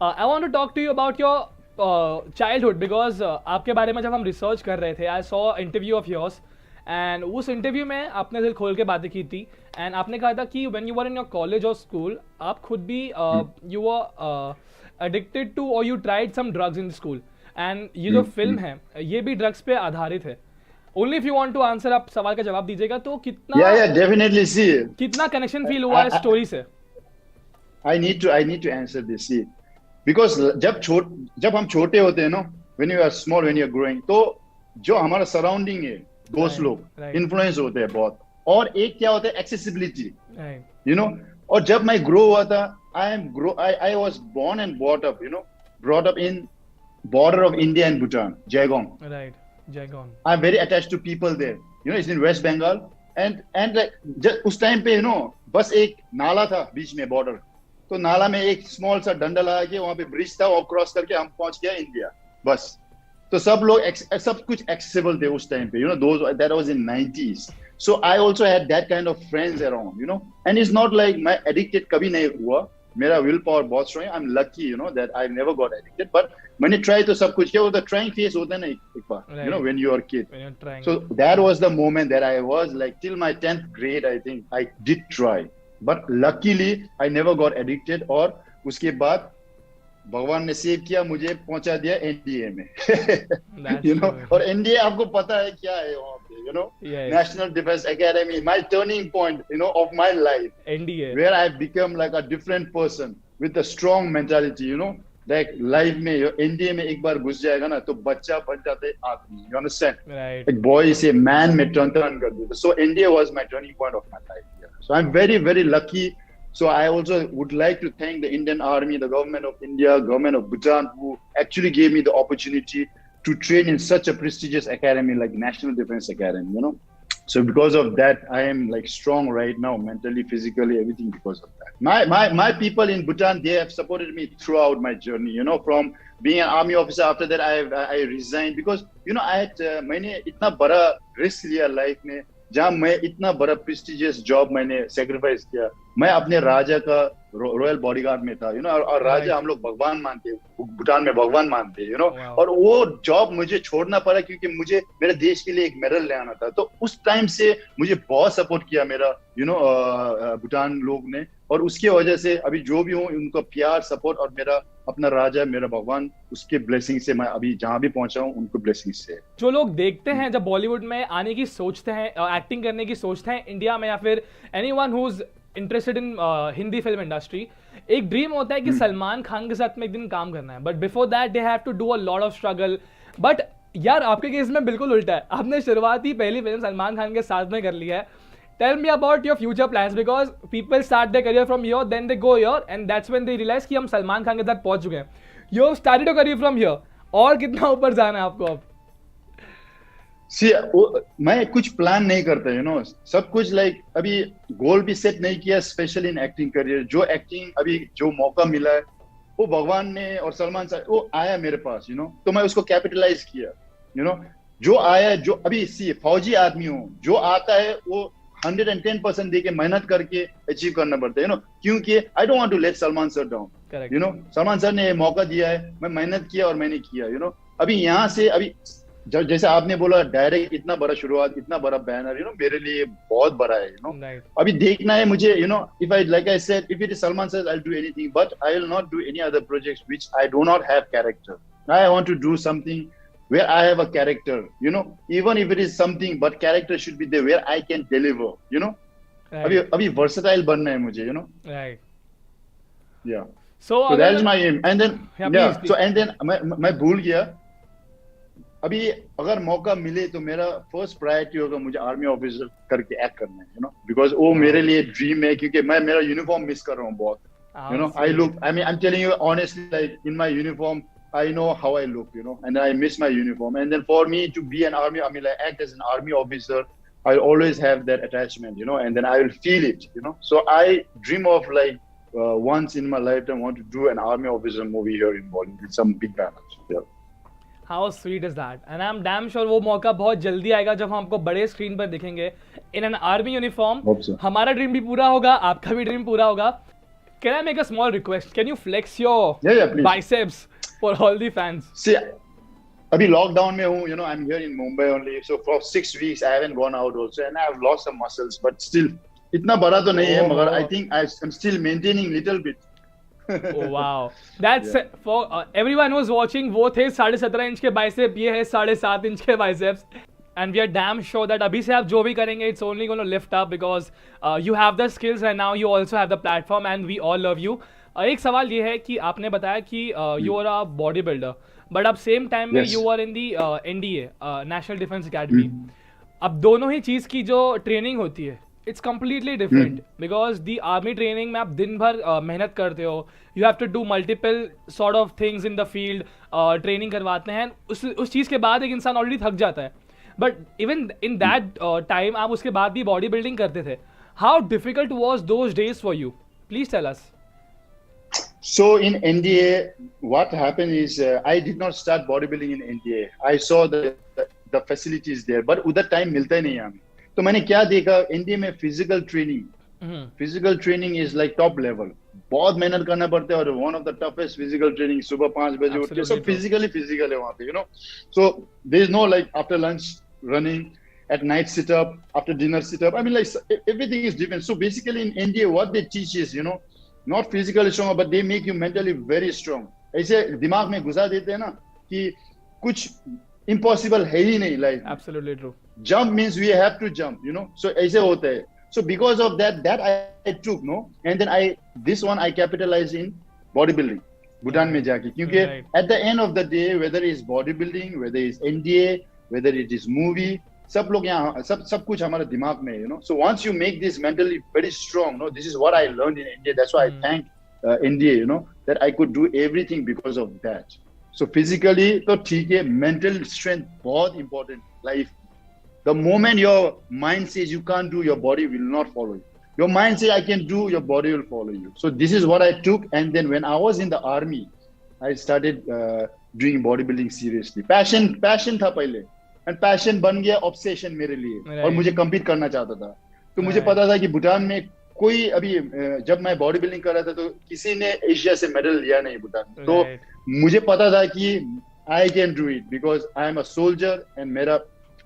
I want to talk to you about your childhood because आपके बारे में जब हम रिसर्च कर रहे थे I saw interview of yours and उस इंटरव्यू में आपने दिल खोल के बातें की थी एंड आपने कहा था कि when you were in your college और स्कूल आप खुद भी यू वर एडिक्टेड टू और you tried some drugs in school and ये जो फिल्म है ये भी ड्रग्स पे आधारित है. Only if you want to answer, आप सवाल का जवाब दीजिएगा तो Yeah, definitely. See, कितना कनेक्शन फील हुआ है I, स्टोरी से. I need to answer this. See, because जब हम छोटे होते हैं ना, when you are small, when you are growing, तो जो हमारा सराउंडिंग है, दोस्त लोग इन्फ्लुएंस होते हैं बहुत. और एक क्या होता है, एक्सेसिबिलिटी, you know. और जब मैं ग्रो हुआ था, I was born and brought up in border of India and Bhutan, Jaigong. Right, Jaigong. I'm very attached to people there. You know, it's in West Bengal. And like उस time पे बस एक नाला था बीच में border. तो नाला में एक स्मॉल सा डंडा लगा के वहां पे ब्रिज था और क्रॉस करके हम पहुंच गया इंडिया बस. तो सब कुछ एक्सेसिबल थे उस टाइम पे. That was in 90s. So I also had that kind of friends around. And it's not like मैं addicted कभी नहीं हुआ. मेरा विल पावर बहुत स्ट्रांग है. I am lucky that I never got addicted. But मैंने try तो सब कुछ किया. वो तो ट्राइंग फेस होता है ना एक बार, when you are a kid. So that was the moment that I was like, till my 10th grade, I think I did try. But luckily I never got addicted. और उसके बाद भगवान ने save किया, मुझे पहुंचा दिया एनडीए में. और एनडीए आपको पता है क्या है वहाँ पे, national defence academy, my turning point of my life. NDA where I become like a different person with a strong mentality. Like life में एनडीए में एक बार घुस जाएगा ना तो बच्चा बन जाते आदमी. यू अंडरस्टैंड, एक बॉय से मैन में टर्न कर देता. So NDA was my turning point of my life. So I'm very, very lucky. So I also would like to thank the Indian Army, the government of India, government of Bhutan, who actually gave me the opportunity to train in such a prestigious academy like National Defense Academy. So because of that, I am like strong right now, mentally, physically, everything because of that. My people in Bhutan, they have supported me throughout my journey. From being an army officer, after that I resigned because मैंने इतना बड़ा risk लिया life में, जहाँ मैं इतना बड़ा prestigious job मैंने सेक्रीफाइस किया. मैं अपने राजा का रॉयल बॉडीगार्ड में था. और राजा हम लोग भगवान मानते हैं, भूटान में भगवान मानते हैं. और वो जॉब मुझे छोड़ना पड़ा क्योंकि मुझे मेरे देश के लिए एक मेडल ले आना था. तो उस टाइम से मुझे बहुत सपोर्ट किया मेरा भूटान लोग ने. और उसके वजह से अभी जो भी हूँ, उनका प्यार, सपोर्ट और मेरा अपना राजा, मेरा भगवान, उसके ब्लेसिंग से मैं अभी जहां भी पहुंचा हूं, उनको ब्लेसिंग से. जो लोग देखते हैं जब बॉलीवुड में आने की सोचते हैं, एक्टिंग करने की सोचते हैं इंडिया में, या फिर anyone who is interested in Hindi film industry, एक ड्रीम होता है कि सलमान खान के साथ में एक दिन काम करना है. But before that they have to do a lot of struggle. But यार आपके केस में बिल्कुल उल्टा है. आपने शुरुआत ही पहली फिल्म सलमान खान के साथ में कर लिया है. Tell me about your future plans because people start their career from here, then they go here, and that's when they realize कि हम सलमान खान के साथ पहुंच चुके हैं. You started your career from here. और कितना ऊपर जाना है आपको अब? See, मैं कुछ प्लान नहीं करता. सब कुछ लाइक अभी गोल भी सेट नहीं किया, स्पेशली इन एक्टिंग करियर. जो एक्टिंग अभी जो मौका मिला है, वो भगवान ने और सलमान साहब, वो आया मेरे पास. तो मैं उसको कैपिटलाइज किया. जो आया, जो अभी फौजी आदमी हूँ, जो आता है वो 110% देके मेहनत करके अचीव करना पड़ता है. क्योंकि I don't want to let Salman sir down. Salman sir ने मौका दिया है, मैं मेहनत किया और मैंने किया. अभी यहाँ से अभी जैसे आपने बोला डायरेक्ट, इतना बड़ा शुरुआत, इतना बड़ा बैनर, मेरे लिए बहुत बड़ा है. अभी देखना है मुझे. If I like I said, if it is Salman sir, I will do anything, but I will not do any other projects which I do not have character. I want to do something where I have a character, even if it is something, but character should be there where I can deliver, right. Abhi versatile banna hai mujhe, Right. Yeah. So that is my aim. And then, please. So and then मैं भूल गया. अभी अगर मौका मिले तो मेरा first priority होगा मुझे आर्मी ऑफिसर करके एक्ट करना है. बिकॉज वो मेरे लिए ड्रीम है, क्योंकि मैं मेरा यूनिफॉर्म मिस कर रहा हूँ बहुत. I'm telling you honestly, like in my uniform, I know how I look, and I miss my uniform. And then for me to be an army, like act as an army officer, I'll always have that attachment, and then I will feel it, So I dream of like once in my lifetime want to do an army officer movie here in Bollywood with some big banners. Yeah. How sweet is that? And I'm damn sure वो मौका बहुत जल्दी आएगा जब हम आपको बड़े screen पर दिखेंगे in an army uniform. Hope so. हमारा ड्रीम भी पूरा होगा, आपका भी ड्रीम पूरा होगा. Can I make a small request? Can you flex your please. biceps for all the fans? See, अभी lockdown में हूँ, you know, I'm here in Mumbai only. So for 6 weeks, I haven't gone out also, and I've lost some muscles, but still, इतना बड़ा तो नहीं है, मगर I think I'm still maintaining little bit. Oh wow, that's for everyone who's watching. वो थे 17.5 inch के bicep, ये है 7.5 इंच के biceps. And we are damn sure that अभी से आप जो भी करेंगे, it's only going to lift up because you have the skills and now you also have the platform and we all love you. एक सवाल ये है कि आपने बताया कि you are a bodybuilder, but अब सेम टाइम में you are in the NDA, National Defense Academy. अब दोनों ही चीज़ की जो ट्रेनिंग होती है, it's completely different because the army training में आप दिन भर मेहनत करते हो, you have to do multiple sort of things in the field, training करवाते हैं, उस चीज़ के बाद एक इंसान ऑलरेडी थक जाता है. But even in that time, आप उसके बाद भी बॉडी बिल्डिंग करते थे. How difficult was those days for you? Please tell us. So in NDA, what happened is I did not start bodybuilding in NDA. I saw the facilities there, but उधर time मिलता ही नहीं हमें. तो मैंने क्या देखा NDA में physical training. Physical training is like top level. बहुत मेहनत करना पड़ता है और one of the toughest physical training. सुबह 5 बजे उठ के सब physically है वहाँ पे, you know. So there is no like after lunch running, at night sit up, after dinner sit up. I mean, like everything is different. So basically in India, what they teach is, you know, not physically strong, but they make you mentally very strong. ऐसे दिमाग में घुसा देते हैं ना कि कुछ impossible है ही नहीं life. Absolutely true. Jump means we have to jump, you know. So ऐसे होता है. So because of that I took, no, and then this one I capitalized in bodybuilding. Bhutan में जाके, क्योंकि at the end of the day, whether it's bodybuilding, whether it's NDA, whether it is movie, सब लोग यहाँ सब कुछ हमारे दिमाग में है, you know. So once you make this mentally very strong, no, this is what I learned in India. That's why I thank India, you know, that I could do everything because of that. So physically तो ठीक है, mental strength बहुत important life. The moment your mind says you can't do, your body will not follow you. Your mind says I can do, your body will follow you. So this is what I took, and then when I was in the army, I started doing bodybuilding seriously. Passion था पहले. And passion बन गया obsession मेरे लिए, और मुझे compete करना चाहता था. तो मुझे पता था कि भूटान में कोई अभी जब मैं बॉडी बिल्डिंग कर रहा था तो किसी ने एशिया से मेडल लिया नहीं भूटान में. तो मुझे पता था कि I can do it because I am a soldier and मेरा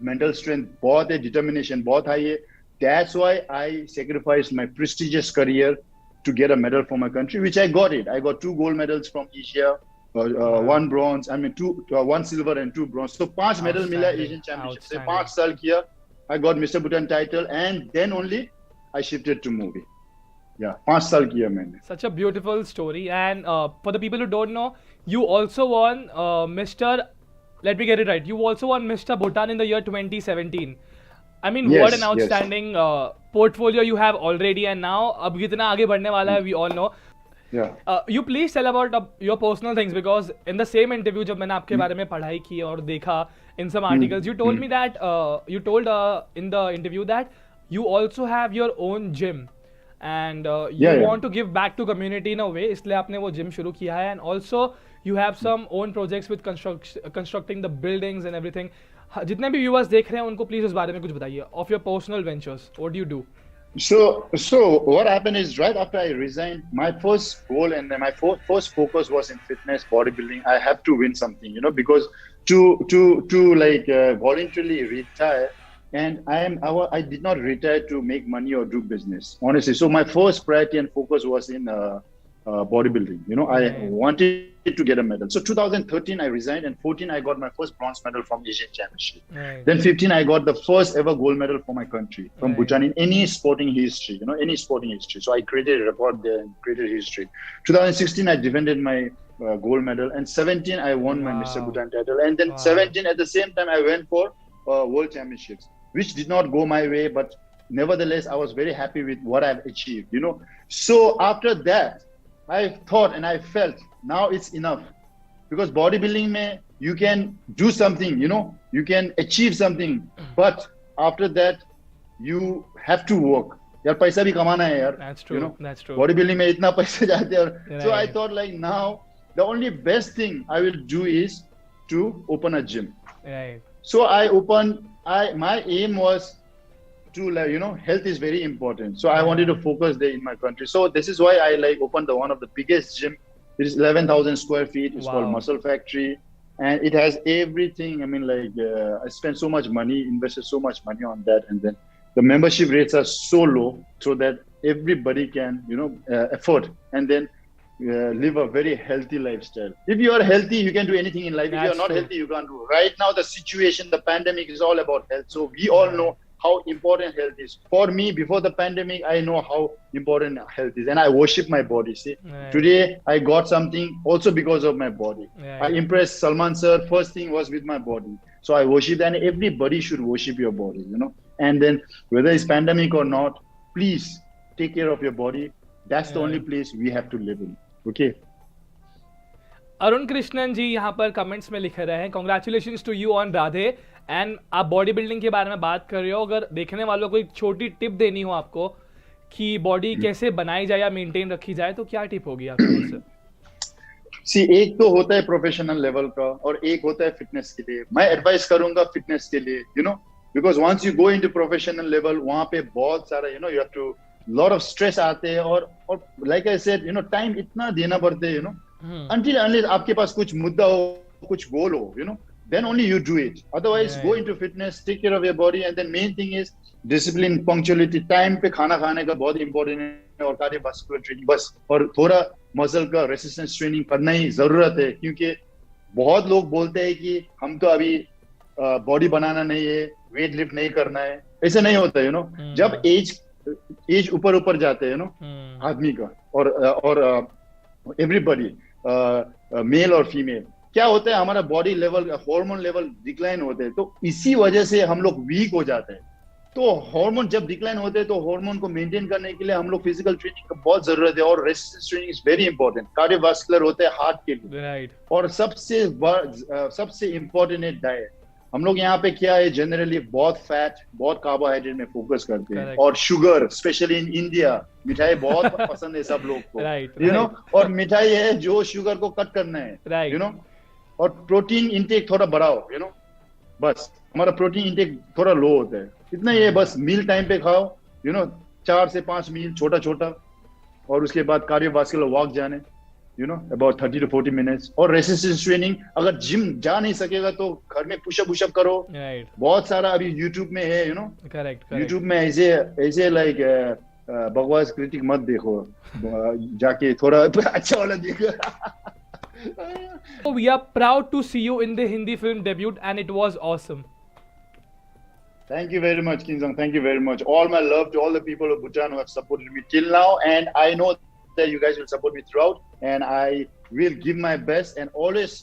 mental strength बहुत है, determination बहुत high है. That's why I sacrificed my prestigious career to get a medal for my country, which I got it. I got 2 gold medals from Asia. 1 bronze, I mean 1 silver and 2 bronze. So 5 medal मिला Asian Championship से. 5 साल किया. I got Mr. Bhutan title and then only I shifted to movie. Yeah, 5 साल किया मैंने. Such a beautiful story, and for the people who don't know, you also won Mr. Let me get it right. You also won Mr. Bhutan in the year 2017. I mean, yes, what an outstanding portfolio you have already, and now अब कितना आगे बढ़ने वाला है, we all know. Yeah. You please tell about your personal things, because in the same interview जब मैंने आपके बारे में पढ़ाई की और देखा in some articles, you told me that you told in the interview that you also have your own gym and you want to give back to community in a way, इसलिए आपने वो gym शुरू किया है, and also you have some own projects with constructing the buildings and everything. जितने भी viewers देख रहे हैं उनको please उस बारे में कुछ बताइए of your personal ventures. What do you do? So what happened is right after I resigned, my first goal and my first focus was in fitness, bodybuilding. I have to win something, you know, because to like voluntarily retire, and I did not retire to make money or do business, honestly. So my first priority and focus was in bodybuilding. You know, I wanted to get a medal. So 2013 I resigned, and 14 I got my first bronze medal from Asian Championship. Then 15 I got the first ever gold medal for my country from Bhutan in any sporting history, you know, any sporting history. So I created a record there and created history. 2016 I defended my gold medal, and 17 I won my Mr. Bhutan title, and then 17 at the same time I went for World Championships, which did not go my way, but nevertheless I was very happy with what I've achieved, you know. So after that I thought and I felt now it's enough, because bodybuilding mein you can do something, you know, you can achieve something, but after that you have to work. यार पैसा भी कमाना है यार. That's true. You know? That's true. Bodybuilding में इतना पैसे जाते हैं. So I thought like now the only best thing I will do is to open a gym. Right. So my aim was health is very important. So I wanted to focus there in my country. So this is why I like opened one of the biggest gym. It is 11,000 square feet. It's called Muscle Factory. And it has everything. I mean, like I spent so much money, invested so much money on that. And then the membership rates are so low so that everybody can, afford and then live a very healthy lifestyle. If you are healthy, you can do anything in life. If you are not healthy, you can't do. Right now, the situation, the pandemic is all about health. So we all know how important health is. For me, before the pandemic, I know how important health is. And I worship my body. See, today I got something also because of my body. I impressed Salman sir. First thing was with my body. So I worship, and everybody should worship your body, And then whether it's pandemic or not, please take care of your body. That's the only place we have to live in. Okay. Arun Krishnan जी यहाँ पर comments में लिख रहे हैं, congratulations to you on Radhe. And आप body building के बारे में बात कर रहे हो, अगर देखने वालों को एक छोटी टिप देनी हो आपको कि बॉडी कैसे बनाई जाए या मेंटेन रखी जाए, तो क्या टिप होगी आपकी ओर से? एक तो होता है प्रोफेशनल लेवल का और एक होता है फिटनेस के लिए। मैं एडवाइस करूंगा फिटनेस के लिए, because once you go into professional level, वहां पे बहुत सारा you have to lot of stress आते हैं और लाइक आई सेड टाइम इतना देना पड़ता है until unless आपके पास कुछ मुद्दा हो, कुछ गोल हो, then only you do it. Otherwise, go into fitness, take care of your body, and then main thing is discipline, punctuality. Time पे खाना खाने का बहुत important है और cardiovascular training बस, और थोड़ा मसल का रेसिस्टेंस ट्रेनिंग करना ही जरूरत है, क्योंकि बहुत लोग बोलते हैं कि हम तो अभी बॉडी बनाना नहीं है, वेट लिफ्ट नहीं करना है। ऐसा नहीं होता जब एज ऊपर जाते हैं आदमी का और एवरीबॉडी मेल और फीमेल, क्या होता है हमारा body level, hormone level decline होते हैं, तो इसी वजह से हम लोग वीक हो जाते हैं। तो हार्मोन जब डिक्लाइन होते हैं तो हार्मोन को मेंटेन करने के लिए हम लोग फिजिकल ट्रेनिंग का बहुत जरूरत है, और resistance training is very important. Cardiovascular होते हैं हार्ट के लिए, और सबसे इंपॉर्टेंट है डाइट। हम लोग यहाँ पे क्या है, जनरली बहुत फैट, बहुत कार्बोहाइड्रेट में फोकस करते हैं, और शुगर, स्पेशली इन इंडिया मिठाई बहुत पसंद है सब लोग को, और मिठाई है जो शुगर को कट करना है, और प्रोटीन इंटेक थोड़ा बढ़ाओ, बस हमारा प्रोटीन इंटेक थोड़ा लो होता है, इतना ही है बस। मील टाइम पे खाओ, 4 से 5 मील छोटा छोटा, और उसके बाद कार्डियोवास्कुलर वॉक जाने, about 30 to 40 minutes, और रेसिस्टेंस ट्रेनिंग। अगर जिम जा नहीं सकेगा तो घर में पुशअप करो, बहुत सारा अभी यूट्यूब में है, यूट्यूब में ऐसे लाइक बकवास क्रिटिक मत देखो, जाके थोड़ा अच्छा वाला देखो। We are proud to see you in the Hindi film debut, and it was awesome. Thank you very much, Kinzang. Thank you very much. All my love to all the people of Bhutan who have supported me till now, and I know that you guys will support me throughout, and I will give my best, and always,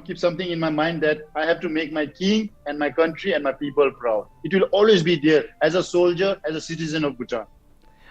keep something in my mind that I have to make my king and my country and my people proud. It will always be there as a soldier, as a citizen of Bhutan.